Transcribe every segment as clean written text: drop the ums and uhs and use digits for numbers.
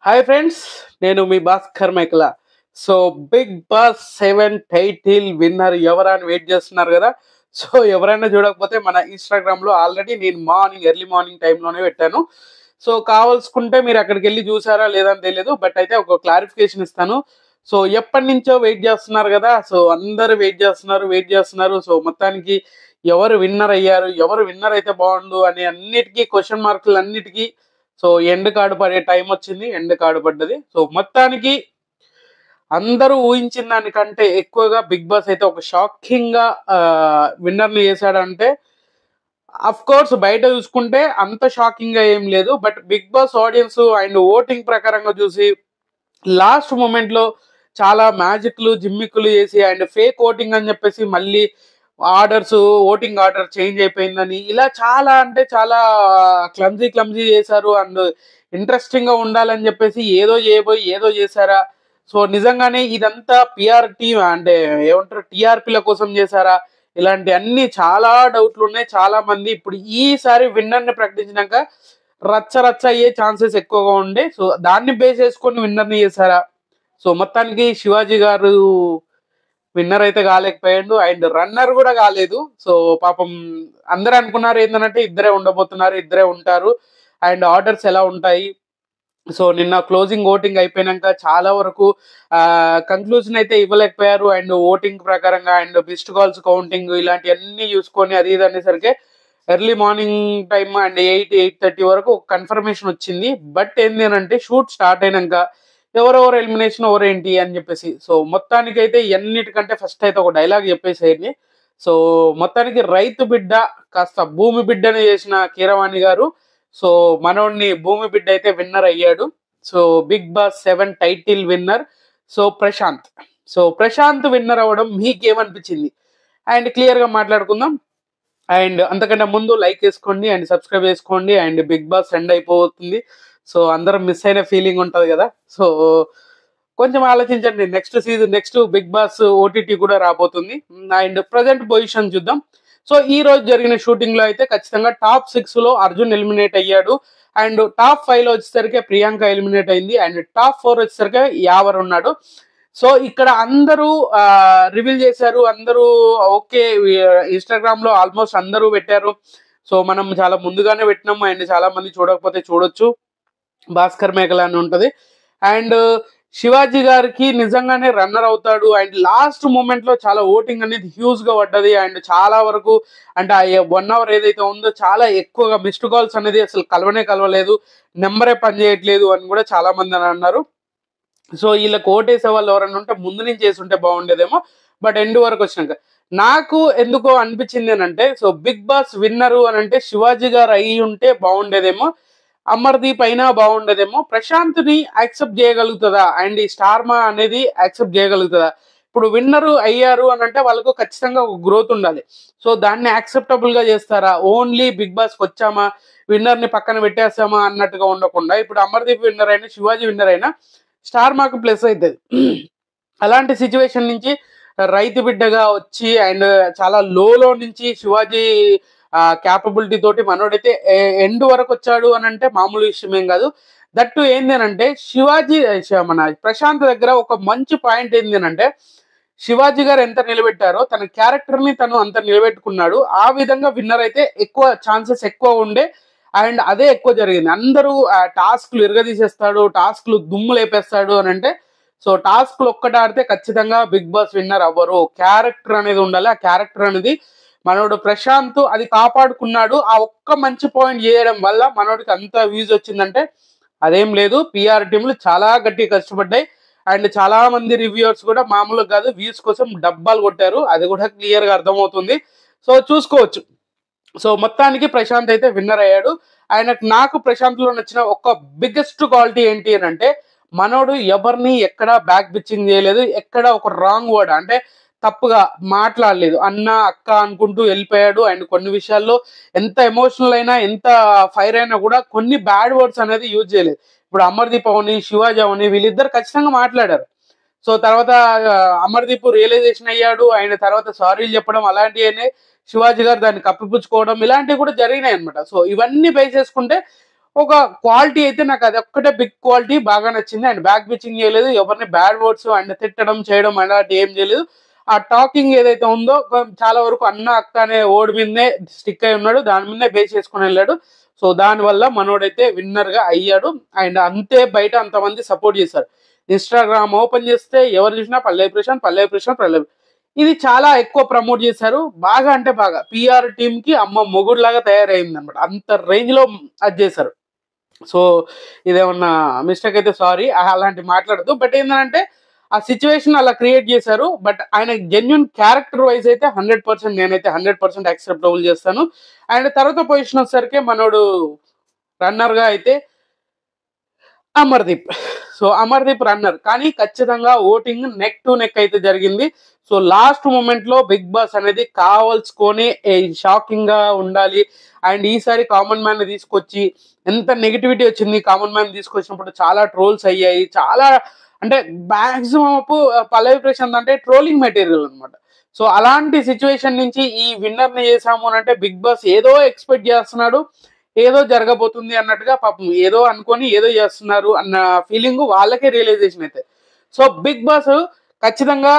Hi friends, నేను మీ Bhaskar Maikala. So big boss 7 title winner ఎవరా అని వెయిట్ చేస్తున్నారు కదా. సో ఎవరైనా చూడకపోతే మన ఇన్స్టాగ్రామ్లో ఆల్రెడీ నేను ఎర్లీ మార్నింగ్ టైంలోనే పెట్టాను. సో కావాల్సుకుంటే మీరు అక్కడికి వెళ్ళి చూసారా లేదని తెలియదు, బట్ అయితే ఒక క్లారిఫికేషన్ ఇస్తాను. సో ఎప్పటి నుంచో వెయిట్ చేస్తున్నారు కదా, సో అందరూ వెయిట్ చేస్తున్నారు. సో మొత్తానికి ఎవరు విన్నర్ అయ్యారు, ఎవరు విన్నర్ అయితే బాగుండు అనే అన్నిటికీ క్వశ్చన్ మార్కులు అన్నిటికీ సో ఎండ్ కార్డు పడే టైం వచ్చింది, ఎండ్ కార్డు పడ్డది. సో మొత్తానికి అందరూ ఊహించిన దానికంటే ఎక్కువగా బిగ్ బాస్ అయితే ఒక షాకింగ్ గా విన్నర్ ని చేశాడంటే, అఫ్ కోర్స్ బయట చూసుకుంటే అంత షాకింగ్ గా ఏం లేదు. But Bigg Boss audience and voting ప్రకారంగా చూసి లాస్ట్ మూమెంట్ లో చాలా మ్యాజిక్లు జిమ్మిక్లు చేసి అండ్ ఫేక్ ఓటింగ్ అని చెప్పేసి మళ్ళీ ఓటింగ్ ఆర్డర్ చేంజ్ అయిపోయిందని ఇలా చాలా అంటే చాలా క్లమ్జీ చేశారు. అండ్ ఇంట్రెస్టింగ్ గా ఉండాలని చెప్పేసి ఏదో చేయబోయి ఏదో చేశారా. సో నిజంగానే ఇదంతా పిఆర్ టీమ్ అంటే ఏమంటారు టీఆర్పీల కోసం చేశారా, ఇలాంటి అన్ని చాలా డౌట్లు ఉన్నాయి. చాలా మంది ఇప్పుడు ఈసారి విన్నర్ ని ప్రకటించినాక రచ్చ అయ్యే ఛాన్సెస్ ఎక్కువగా ఉండే. సో దాన్ని బేస్ చేసుకొని విన్నర్ ని చేశారా. సో మొత్తానికి శివాజీ గారు విన్నర్ అయితే కాలేకపోయాడు అండ్ రన్నర్ కూడా కాలేదు. సో పాపం అందరూ అనుకున్నారు ఏంటంటే ఇద్దరే ఉండబోతున్నారు, ఇద్దరే ఉంటారు అండ్ ఆర్డర్స్ ఎలా ఉంటాయి. సో నిన్న క్లోజింగ్ ఓటింగ్ అయిపోయినాక చాలా వరకు కంక్లూజన్ అయితే ఇవ్వలేకపోయారు. అండ్ ఓటింగ్ ప్రకారంగా అండ్ మిస్డ్ కాల్స్ కౌంటింగ్ ఇలాంటివన్నీ చూసుకొని అది ఇది అనేసరికి ఎర్లీ మార్నింగ్ టైమ్ అండ్ 8-8:30 వరకు కన్ఫర్మేషన్ వచ్చింది. బట్ ఏంటి అంటే షూట్ స్టార్ట్ అయినాక ఎవరెవరు ఎలిమినేషన్ ఎవరేంటి అని చెప్పేసి సో మొత్తానికైతే ఎన్నిటికంటే ఫస్ట్ అయితే ఒక డైలాగ్ చెప్పేసేయండి. సో మొత్తానికి రైతు బిడ్డ కాస్త భూమి బిడ్డని చేసిన కీరవాణి గారు సో మనోడిని భూమి బిడ్డ అయితే విన్నర్ అయ్యాడు. So big boss 7 title winner Prashanth winner అవ్వడం మీకేమనిపించింది అండ్ క్లియర్ గా మాట్లాడుకుందాం. అండ్ అంతకంటే ముందు లైక్ చేసుకోండి అండ్ సబ్స్క్రైబ్ చేసుకోండి. అండ్ బిగ్ బాస్ ఎండ్ అయిపోతుంది, సో అందరం మిస్ అయిన ఫీలింగ్ ఉంటుంది కదా. సో కొంచెం ఆలోచించండి, నెక్స్ట్ బిగ్ బాస్ ఓటీటీ కూడా రాబోతుంది. అండ్ ప్రజెంట్ పొజిషన్ చూద్దాం. సో ఈ రోజు జరిగిన షూటింగ్ లో అయితే ఖచ్చితంగా టాప్ 6 లో అర్జున్ ఎలిమినేట్ అయ్యాడు. అండ్ టాప్ 5 లో వచ్చేసరికి ప్రియాంక ఎలిమినేట్ అయింది. అండ్ టాప్ 4 వచ్చేసరికి యావర్ ఉన్నాడు. సో ఇక్కడ అందరూ రివీల్ చేశారు, అందరూ ఓకే. ఇన్స్టాగ్రామ్ లో ఆల్మోస్ట్ అందరూ పెట్టారు. సో మనం చాలా ముందుగానే పెట్టినాము అండ్ చాలా మంది చూడకపోతే చూడొచ్చు, భాస్కర్ మేకల అని ఉంటది. అండ్ శివాజీ గారికి నిజంగానే రన్నర్ అవుతాడు. అండ్ లాస్ట్ మూమెంట్ లో చాలా ఓటింగ్ అనేది హ్యూజ్ గా పడ్డది. అండ్ చాలా వరకు అంటే 1 అవర్ ఏదైతే ఉందో చాలా ఎక్కువగా మిస్డ్ కాల్స్ అనేది అసలు కలవలేదు, నెంబరే పనిచేయట్లేదు అని కూడా చాలా మంది అని అన్నారు. సో వీళ్ళకి ఓటేసే వాళ్ళు ఎవరైనా ఉంటే ముందు నుంచి వేసి ఉంటే బాగుండేదేమో. బట్ ఎండ్ వరకు వచ్చినాక నాకు ఎందుకో అనిపించింది అని అంటే, సో బిగ్ బాస్ విన్నరు అని అంటే శివాజీ గారు అయి ఉంటే బాగుండేదేమో, అమర్దీప్ అయినా బాగుండేదేమో. ప్రశాంత్ ని యాక్సెప్ట్ చేయగలుగుతుందా అండ్ ఈ స్టార్మా అనేది యాక్సెప్ట్ చేయగలుగుతుందా. ఇప్పుడు విన్నరు అయ్యారు అని అంటే వాళ్ళకు ఖచ్చితంగా ఒక గ్రోత్ ఉండాలి. సో దాన్ని యాక్సెప్టబుల్ గా చేస్తారా, ఓన్లీ బిగ్ బాస్ కి వచ్చామా విన్నర్ ని పక్కన పెట్టేస్తామా అన్నట్టుగా ఉండకుండా, ఇప్పుడు అమర్దీప్ విన్నర్ అయినా శివాజీ విన్నర్ అయినా స్టార్ మాకు ప్లస్ అవుతుంది. అలాంటి సిచ్యువేషన్ నుంచి రైతు బిడ్డగా వచ్చి అండ్ చాలా లోలో నుంచి శివాజీ క్యాపబిలిటీ తోటి మనోడైతే ఎండ్ వరకు వచ్చాడు అని అంటే మామూలు విషయం ఏం కాదు. దట్టు ఏంది అని అంటే మన ప్రశాంత్ దగ్గర ఒక మంచి పాయింట్ ఏంది అని అంటే, శివాజీ గారు ఎంత నిలబెట్టారో తన క్యారెక్టర్ ని తను అంత నిలబెట్టుకున్నాడు. ఆ విధంగా విన్నర్ అయితే ఎక్కువ ఛాన్సెస్ ఎక్కువ ఉండే అండ్ అదే ఎక్కువ జరిగింది. అందరూ టాస్క్లు ఇరగదీసేస్తాడు, టాస్క్లు దుమ్ము లేపేస్తాడు అని అంటే, సో టాస్క్లు ఒక్కటి ఆడితే ఖచ్చితంగా బిగ్ బాస్ విన్నర్ అవ్వరు. క్యారెక్టర్ అనేది ఉండాలి. ఆ క్యారెక్టర్ అనేది మనోడు ప్రశాంత్ అది కాపాడుకున్నాడు. ఆ ఒక్క మంచి పాయింట్ చేయడం వల్ల మనోడికి అంత వ్యూస్ వచ్చిందంటే అదేం లేదు, పిఆర్ టీంలు చాలా గట్టిగా కష్టపడ్డాయి. అండ్ చాలా మంది రివ్యూవర్స్ కూడా మామూలుగా కాదు వ్యూస్ కోసం డబ్బాలు కొట్టారు, అది కూడా క్లియర్ గా అర్థమవుతుంది. సో చూసుకోవచ్చు. సో మొత్తానికి ప్రశాంత్ అయితే విన్నర్ అయ్యాడు. నాకు ప్రశాంత్ లో నచ్చిన ఒక బిగ్గెస్ట్ క్వాలిటీ ఏంటి అని అంటే, మనోడు ఎవరిని ఎక్కడ బ్యాక్ పిచ్చింగ్ చేయలేదు, ఎక్కడ ఒక రాంగ్ వర్డ్ అంటే తప్పుగా మాట్లాడలేదు, అన్న అక్క అనుకుంటూ వెళ్ళిపోయాడు. అండ్ కొన్ని విషయాల్లో ఎంత ఎమోషనల్ అయినా ఎంత ఫైర్ అయినా కూడా కొన్ని బ్యాడ్ వర్డ్స్ అనేది యూజ్ చేయలేదు. ఇప్పుడు అమర్దీప్ అవని శివాజీ అవని వీళ్ళిద్దరు ఖచ్చితంగా మాట్లాడారు. సో తర్వాత అమర్దీప్ రియలైజేషన్ అయ్యాడు, ఆయన తర్వాత సారీలు చెప్పడం అలాంటివన్నీ శివాజీ గారు దాన్ని కప్పిపుచ్చుకోవడం ఇలాంటివి కూడా జరిగినాయి అనమాట. సో ఇవన్నీ బేస్ చేసుకుంటే ఒక క్వాలిటీ అయితే నాకు అది ఒక్కటే బిగ్ క్వాలిటీ బాగా నచ్చింది. అండ్ బ్యాక్ బిచింగ్ చేయలేదు, ఎవరిని బ్యాడ్ వర్డ్స్ అండ్ తిట్టడం చేయడం అలాంటి ఏం చేయలేదు. ఆ టాకింగ్ ఏదైతే ఉందో చాలా వరకు అన్న అక్క అనే ఓడి మీదనే స్టిక్ అయి ఉన్నాడు, దాని మీదనే బేస్ చేసుకుని వెళ్ళాడు. సో దానివల్ల మనోడైతే విన్నర్ గా అయ్యాడు. అండ్ అంతే బయట అంతమంది సపోర్ట్ చేశారు. ఇన్స్టాగ్రామ్ ఓపెన్ చేస్తే ఎవరు చూసినా పల్లవి ప్రశాంత్ పల్లవి ప్రశాంత్ పల్లవి. ఇది చాలా ఎక్కువ ప్రమోట్ చేశారు, బాగా అంటే బాగా పిఆర్ టీమ్ కి అమ్మ మొగుడులాగా తయారైంది అనమాట. అంత రేంజ్ లో అది చేశారు. సో ఇదేమన్నా మిస్టేక్ అయితే సారీ, అలాంటి మాట్లాడదు. బట్ ఏంటంటే ఆ సిచ్యువేషన్ అలా క్రియేట్ చేశారు. బట్ ఆయన జెన్యున్ క్యారెక్టర్ వైజ్ అయితే 100% నేనైతే 100% యాక్సెప్టబుల్ చేస్తాను. అండ్ తర్వాత పొజిషన్ వచ్చేసరికి మనోడు రన్నర్ గా అయితే అమర్దీప్. సో అమర్దీప్ రన్నర్, కానీ ఖచ్చితంగా ఓటింగ్ నెక్ టు నెక్ అయితే జరిగింది. సో లాస్ట్ మూమెంట్ లో బిగ్ బాస్ అనేది కావాల్సుకొని షాకింగ్ గా ఉండాలి. అండ్ ఈసారి కామన్ మ్యాన్ తీసుకొచ్చి ఎంత నెగిటివిటీ వచ్చింది, కామన్ మ్యాన్ తీసుకొచ్చినప్పుడు చాలా ట్రోల్స్ అయ్యాయి. చాలా అంటే మాక్సిమం పల్లవి ప్రశాంత్ అంటే ట్రోలింగ్ మెటీరియల్ అనమాట. సో అలాంటి సిచ్యువేషన్ నుంచి ఈ విన్నర్ ని చేసాము అని అంటే బిగ్ బాస్ ఏదో ఎక్స్పెక్ట్ చేస్తున్నాడు, ఏదో జరగబోతుంది అన్నట్టుగా పాపం ఏదో అనుకొని ఏదో చేస్తున్నారు అన్న ఫీలింగ్ వాళ్ళకే రియలైజేషన్ అయితే. సో బిగ్ బాస్ ఖచ్చితంగా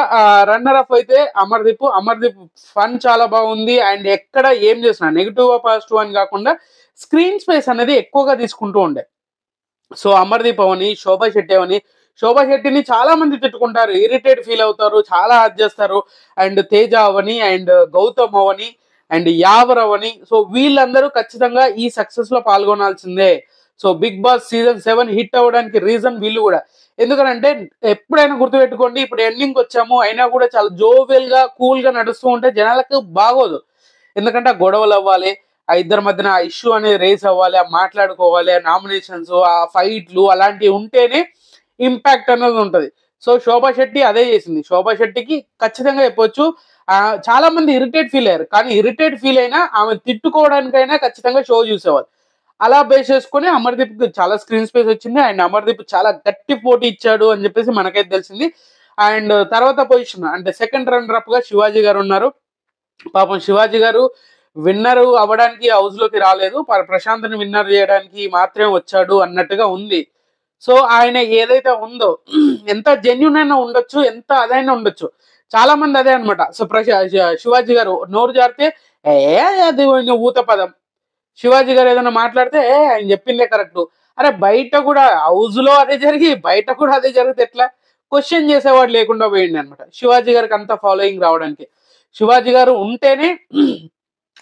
రన్నర్ అప్ అయితే అమర్దీప్. అమర్దీప్ ఫన్ చాలా బాగుంది. అండ్ ఎక్కడ ఏం చేసినా నెగిటివ్ పాజిటివ్ అని కాకుండా స్క్రీన్ స్పేస్ అనేది ఎక్కువగా తీసుకుంటూ ఉండే. సో అమర్దీప్ అవని, శోభా శెట్టి అవని, శోభా శెట్టిని చాలా మంది తిట్టుకుంటారు, ఇరిటేట్ ఫీల్ అవుతారు, చాలా అది చేస్తారు. అండ్ తేజ అవని, అండ్ గౌతమ్ అవని, అండ్ యావర్ అవని. సో వీళ్ళందరూ ఖచ్చితంగా ఈ సక్సెస్ లో పాల్గొనాల్సిందే. So big boss season 7 hit అవ్వడానికి రీజన్ వీళ్ళు కూడా. ఎందుకంటే ఎప్పుడైనా గుర్తుపెట్టుకోండి, ఇప్పుడు ఎండింగ్ వచ్చాము అయినా కూడా చాలా జోవెల్ గా కూల్ గా నడుస్తూ ఉంటే జనాలకు బాగోదు. ఎందుకంటే ఆ గొడవలు అవ్వాలి, ఆ ఇద్దరి మధ్యన ఆ ఇష్యూ అనేది రేస్ అవ్వాలి, ఆ మాట్లాడుకోవాలి, ఆ నామినేషన్స్, ఆ ఫైట్లు అలాంటివి ఉంటేనే ఇంపాక్ట్ అనేది ఉంటది. సో శోభా శెట్టి అదే చేసింది. శోభా శెట్టికి ఖచ్చితంగా చెప్పొచ్చు, చాలా మంది ఇరిటేట్ ఫీల్ అయ్యారు, కానీ ఇరిటేట్ ఫీల్ అయినా ఆమె తిట్టుకోవడానికైనా ఖచ్చితంగా షో చూసేవాళ్ళు. అలా బేస్ చేసుకుని అమర్దీప్ కి చాలా స్క్రీన్ స్పేస్ వచ్చింది. అండ్ అమర్దీప్ చాలా గట్టి పోటీ ఇచ్చాడు అని చెప్పేసి మనకైతే తెలిసింది. అండ్ తర్వాత పొజిషన్ అంటే సెకండ్ రన్నర్ అప్ గా శివాజీ గారు ఉన్నారు. పాపం శివాజీ గారు విన్నర్ అవ్వడానికి హౌస్ లోకి రాలేదు, ప్రశాంత్ ని విన్నర్ చేయడానికి మాత్రమే వచ్చాడు అన్నట్టుగా ఉంది. సో ఆయన ఏదైతే ఉందో ఎంత జెన్యున్ అయినా ఉండొచ్చు, ఎంత అదైనా ఉండొచ్చు. చాలా మంది అదే అనమాట. సో శివాజీ గారు నోరు జారితే ఏ అది ఊత పదం, శివాజీ గారు ఏదైనా మాట్లాడితే ఆయన చెప్పిందే కరెక్ట్. అరే బయట కూడా హౌస్ లో అదే జరిగి బయట కూడా అదే జరిగితే ఎట్లా? క్వశ్చన్ చేసేవాడు లేకుండా పోయింది అనమాట శివాజీ గారికి అంత ఫాలోయింగ్ రావడానికి. శివాజీ గారు ఉంటేనే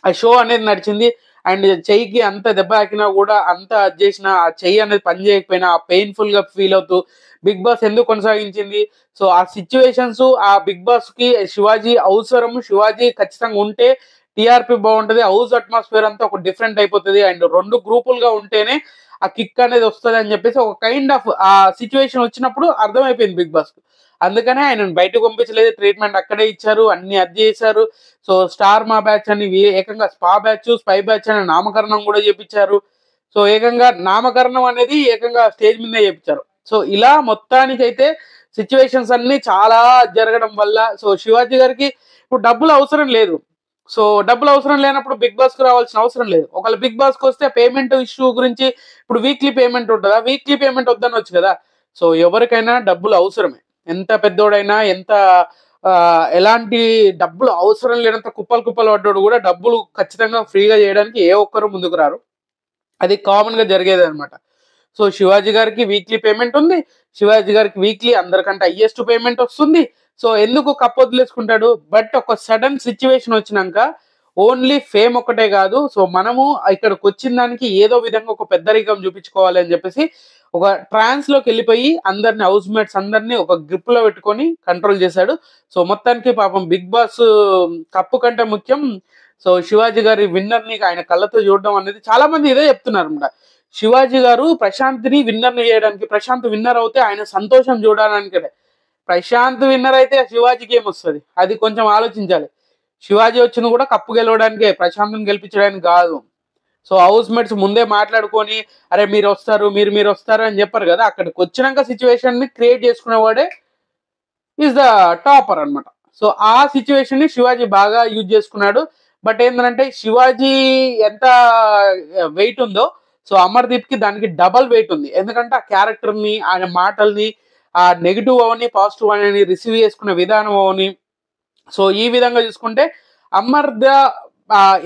ఆ షో అనేది నడిచింది. అండ్ చెయ్యికి అంత దెబ్బ తాకినా కూడా, అంత అది చేసినా ఆ చెయ్యి అనేది పని చేయకపోయినా పెయిన్ఫుల్ గా ఫీల్ అవుతూ బిగ్ బాస్ ఎందుకు కొనసాగించింది. సో ఆ సిచ్యువేషన్స్, ఆ బిగ్ బాస్ కి శివాజీ అవసరం. శివాజీ ఖచ్చితంగా ఉంటే టీఆర్పీ బాగుంటది, హౌస్ అట్మాస్ఫియర్ అంతా ఒక డిఫరెంట్ అయిపోతుంది. అండ్ రెండు గ్రూపులుగా ఉంటేనే ఆ కిక్ అనేది వస్తుంది అని చెప్పేసి ఒక కైండ్ ఆఫ్ ఆ సిచ్యువేషన్ వచ్చినప్పుడు అర్థమైపోయింది బిగ్ బాస్. అందుకనే ఆయన బయటకు పంపించలేదు, ట్రీట్మెంట్ అక్కడే ఇచ్చారు, అన్ని అది చేశారు. సో స్టార్ మా బ్యాచ్ అని ఏకంగా స్పా బ్యాచ్, స్పై బ్యాచ్ అని నామకరణం కూడా చేపించారు. సో ఏకంగా నామకరణం అనేది ఏకంగా స్టేజ్ మీదే చేపించారు. సో ఇలా మొత్తానికైతే సిచ్యువేషన్స్ అన్ని చాలా జరగడం వల్ల సో శివాజీ గారికి ఇప్పుడు డబ్బులు అవసరం లేదు. సో డబ్బులు అవసరం లేనప్పుడు బిగ్ బాస్ కు రావాల్సిన అవసరం లేదు. ఒకవేళ బిగ్ బాస్ కు వస్తే పేమెంట్ ఇష్యూ గురించి, ఇప్పుడు వీక్లీ పేమెంట్ ఉంటుందా, వీక్లీ పేమెంట్ వద్దనొచ్చు కదా. సో ఎవరికైనా డబ్బులు అవసరమే, ఎంత పెద్దోడైనా, ఎంత ఎలాంటి డబ్బులు అవసరం లేనంత కుప్పలు కుప్పలు పడ్డాడు కూడా డబ్బులు ఖచ్చితంగా ఫ్రీగా చేయడానికి ఏ ఒక్కరు ముందుకు రారు. అది కామన్ గా జరిగేది అనమాట. సో శివాజీ గారికి వీక్లీ పేమెంట్ ఉంది, శివాజీ గారికి వీక్లీ అందరికంటే హైయెస్ట్ పేమెంట్ వస్తుంది. సో ఎందుకు కప్ వదిలేసుకుంటాడు? బట్ ఒక సడన్ సిచ్యువేషన్ వచ్చినాక ఓన్లీ ఫేమ్ ఒక్కటే కాదు, సో మనము ఇక్కడికి వచ్చిన దానికి ఏదో విధంగా ఒక పెద్దరికం చూపించుకోవాలి అని చెప్పేసి ఒక ట్రాన్స్ లోకి వెళ్ళిపోయి అందరిని, హౌస్ మేట్స్ అందరినీ ఒక గ్రిప్ లో పెట్టుకొని కంట్రోల్ చేశాడు. సో మొత్తానికి పాపం బిగ్ బాస్ కప్పు కంటే ముఖ్యం సో శివాజీ గారి విన్నర్ ని ఆయన కళ్ళతో చూడడం అనేది. చాలా మంది ఇదే చెప్తున్నారు అనమాట, శివాజీ గారు ప్రశాంత్ ని విన్నర్ ని చేయడానికి, ప్రశాంత్ విన్నర్ అవుతే ఆయన సంతోషం చూడడానికి. ప్రశాంత్ విన్నర్ అయితే శివాజీకి ఏమొస్తుంది, అది కొంచెం ఆలోచించాలి. శివాజీ వచ్చింది కూడా కప్పు గెలవడానికే, ప్రశాంత్ని గెలిపించడానికి కాదు. సో హౌస్ మేట్స్ ముందే మాట్లాడుకొని అరే మీరు వస్తారు, మీరు వస్తారు అని చెప్పారు కదా. అక్కడికి వచ్చినాక సిచ్యువేషన్ ని క్రియేట్ చేసుకునేవాడే ఈజ్ ద టాపర్ అనమాట. సో ఆ సిచ్యువేషన్ ని శివాజీ బాగా యూజ్ చేసుకున్నాడు. బట్ ఏంటంటే శివాజీ ఎంత వెయిట్ ఉందో సో అమర్దీప్ కి దానికి డబల్ వెయిట్ ఉంది. ఎందుకంటే ఆ క్యారెక్టర్ ని, ఆయన మాటల్ని, ఆ నెగిటివ్ అవని పాజిటివ్ అని రిసీవ్ చేసుకునే విధానం అవని, సో ఈ విధంగా చూసుకుంటే అమర్ద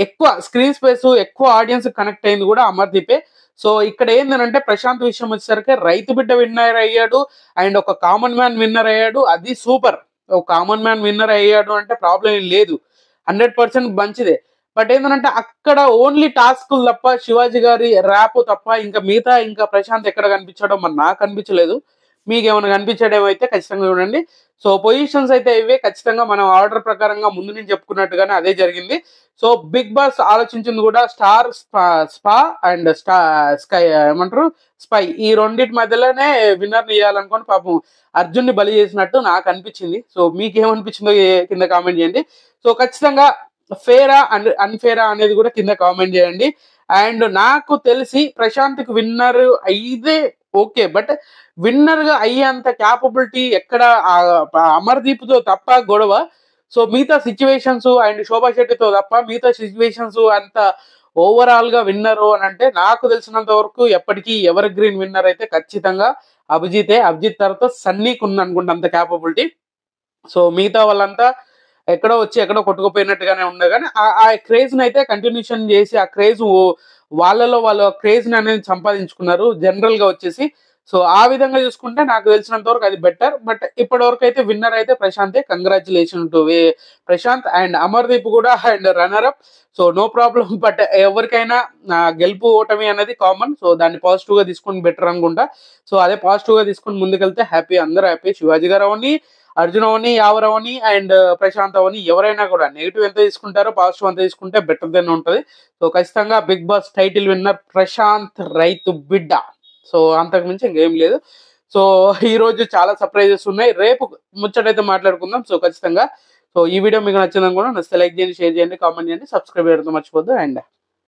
ఎక్కువ స్క్రీన్ స్పేస్, ఎక్కువ ఆడియన్స్ కనెక్ట్ అయింది కూడా అమర్దీపే. సో ఇక్కడ ఏంటంటే ప్రశాంత్ విషయం వచ్చేసరికి రైతు బిడ్డ విన్నర్ అయ్యాడు అండ్ ఒక కామన్ మ్యాన్ విన్నర్ అయ్యాడు. అది సూపర్. ఒక కామన్ మ్యాన్ విన్నర్ అయ్యాడు అంటే ప్రాబ్లం ఏం లేదు, 100% మంచిదే. బట్ ఏంటంటే అక్కడ ఓన్లీ టాస్క్ తప్ప, శివాజీ గారి ర్యాప్ తప్ప ఇంకా మిగతా ఇంకా ప్రశాంత్ ఎక్కడ కనిపించడం మరి నాకు అనిపించలేదు. మీకు ఏమైనా కనిపించడం అయితే ఖచ్చితంగా చూడండి. సో పొజిషన్స్ అయితే ఇవే, ఖచ్చితంగా మనం ఆర్డర్ ప్రకారంగా ముందు నుంచి చెప్పుకున్నట్టుగానే అదే జరిగింది. సో బిగ్ బాస్ ఆలోచించింది కూడా స్టార్, స్పా అండ్ స్కై ఏమంటారు స్పై, ఈ రెండింటి మధ్యలోనే విన్నర్ ఇవ్వాలనుకొని పాపం అర్జున్ని బలి చేసినట్టు నాకు అనిపించింది. సో మీకేమనిపించిందో కింద కామెంట్ చేయండి. సో ఖచ్చితంగా ఫేరా అండ్ అన్ఫేరా అనేది కూడా కింద కామెంట్ చేయండి. అండ్ నాకు తెలిసి ప్రశాంత్కి విన్నర్ అయితే ఓకే, బట్ విన్నర్ గా అయ్యేంత క్యాపబిలిటీ ఎక్కడ అమర్దీప్ తో తప్ప గొడవ. సో మిగతా సిచ్యువేషన్స్ అండ్ శోభా శెట్టితో తప్ప మిగతా సిచ్యువేషన్స్ అంత ఓవరాల్ గా విన్నరు అని అంటే నాకు తెలిసినంత వరకు ఎప్పటికీ ఎవర్ గ్రీన్ విన్నర్ అయితే ఖచ్చితంగా అభిజితే. అభిజిత్ తర్వాత సన్నీకి ఉంది అనుకుంటా అంత క్యాపబిలిటీ. సో మిగతా వాళ్ళంతా ఎక్కడో వచ్చి ఎక్కడో కొట్టుకుపోయినట్టుగానే ఉంది. కానీ ఆ క్రేజ్ ని అయితే కంటిన్యూషన్ చేసి ఆ క్రేజ్ వాళ్ళలో వాళ్ళ క్రేజ్ ని అనేది సంపాదించుకున్నారు జనరల్ గా వచ్చేసి. సో ఆ విధంగా చూసుకుంటే నాకు తెలిసినంత వరకు అది బెటర్. బట్ ఇప్పటి వరకు అయితే విన్నర్ అయితే ప్రశాంతే. Congratulation to Prashant and Amardeep కూడా and runner up. So no problem. But ఎవరికైనా గెలుపు ఓటమి అనేది కామన్. సో దాన్ని పాజిటివ్ గా తీసుకుని బెటర్ అనుకుంటా. సో అదే పాజిటివ్ గా తీసుకుని ముందుకెళ్తే హ్యాపీ, అందరూ హ్యాపీ. శివాజీ గారు అవని, అర్జున్ అవని, యావర్ అవని అండ్ ప్రశాంత్ అవని ఎవరైనా కూడా నెగిటివ్ ఎంత తీసుకుంటారో పాజిటివ్ అంత తీసుకుంటే బెటర్ దెన్ ఉంటుంది. సో ఖచ్చితంగా Bigg Boss title winner Prashanth రైతు బిడ్డ. సో అంతకు మించి ఇంకేం లేదు. సో ఈ రోజు చాలా సర్ప్రైజెస్ ఉన్నాయి. రేపు ముచ్చటైతే మాట్లాడుకుందాం. సో ఖచ్చితంగా. సో ఈ వీడియో మీకు నచ్చిందని కూడా నచ్చితే లైక్ చేయండి, షేర్ చేయండి, కామెంట్ చేయండి, సబ్స్క్రైబ్ చేయడం మర్చిపోద్దు. అండ్